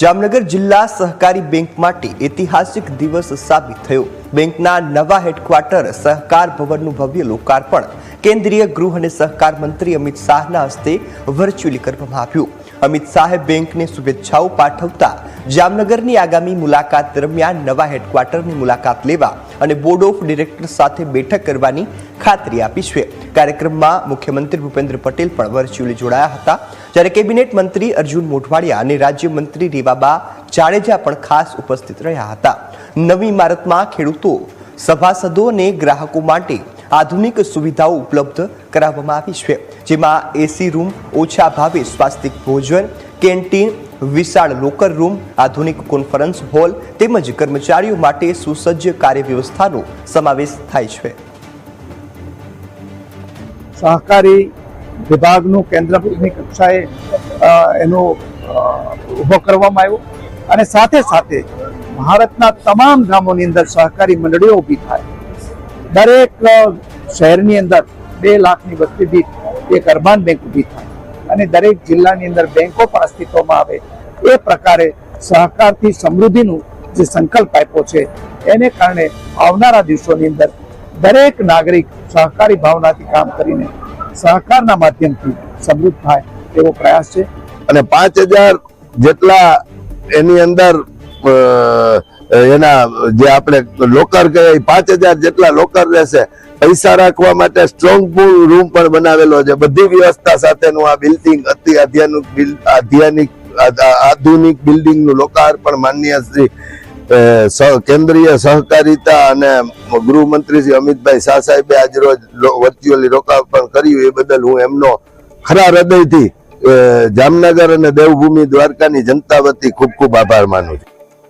જામનગર જિલ્લા સહકારી બેંક માટે ઐતિહાસિક દિવસ સાબિત થયો। બેંકના નવા હેડક્વાર્ટર સહકાર ભવનનું ભવ્ય લોકાર્પણ કેન્દ્રીય ગૃહ અને સહકાર મંત્રી અમિત શાહના હસ્તે વર્ચ્યુઅલી કરવામાં આવ્યું। અમિત શાહે બેંકને શુભેચ્છાઓ પાઠવતા જામનગરની આગામી મુલાકાત દરમિયાન નવા હેડક્વાર્ટરની મુલાકાત લેવા અને બોર્ડ ઓફ ડિરેક્ટર્સ સાથે બેઠક કરવાની ખાતરી આપી છે। કાર્યક્રમમાં મુખ્યમંત્રી ભૂપેન્દ્ર પટેલ પણ વર્ચ્યુઅલી જોડાયા હતા, જ્યારે કેબિનેટ મંત્રી અર્જુન મોઢવાડિયા અને રાજ્યમંત્રી રેવાબા જાડેજા પણ ખાસ ઉપસ્થિત રહ્યા હતા। નવી ઇમારતમાં ખેડૂતો, સભાસદો અને ગ્રાહકો માટે આધુનિક સુવિધાઓ ઉપલબ્ધ કરાવવામાં આવી છે, જેમાં એસી રૂમ, ઓછા ભાવે સ્વાસ્થિક ભોજન, કેન્ટીન, વિશાળ લોકર રૂમ, આધુનિક કોન્ફરન્સ હોલ તેમજ કર્મચારીઓ માટે સુસજ્જ કાર્ય વ્યવસ્થાનો સમાવેશ થાય છે। સહકારી વિભાગનું કેન્દ્રની કક્ષાએ એનો ઉભો કરવામાં આવ્યો અને સાથે સાથે ભારતના તમામ ગામોની અંદર સહકારી મંડળીઓ ઊભી થાય। દરેક શહેરની અંદર 2 લાખની વસ્તી દીઠ એક અર્બન બેંક ઊભી થાય અને દરેક જિલ્લાની અંદર બેંકો પણ અસ્તિત્વમાં આવે। એ પ્રકારે સહકારથી સમૃદ્ધિનું જે સંકલ્પ આપ્યો છે, એને કારણે આવનારા દિવસોની અંદર દરેક નાગરિક સહકારી ભાવનાથી કામ કરીને સહકારના માધ્યમથી સમૃદ્ધ થાય એવો પ્રયાસ છે। અને 5000 જેટલા એની અંદર એના જે આપણે લોકર કહે 5000 જેટલા લોકર રહેશે। પૈસા રાખવા માટે સ્ટ્રોંગ પૂલ રૂમ પણ બનાવેલો છે। બધી વ્યવસ્થા સાથેનું આ બિલ્ડિંગ આધુનિક બિલ્ડિંગનું લોકાર્પણ માનનીય શ્રી કેન્દ્રીય સહકારિતા અને ગૃહમંત્રી શ્રી અમિતભાઈ શાહ સાહેબે આજ રોજ વર્ચ્યુઅલી લોકાર્પણ કર્યું। એ બદલ હું એમનો ખરા હૃદયથી જામનગર અને દેવભૂમિ દ્વારકાની જનતા વતી ખૂબ ખૂબ આભાર માનું છું।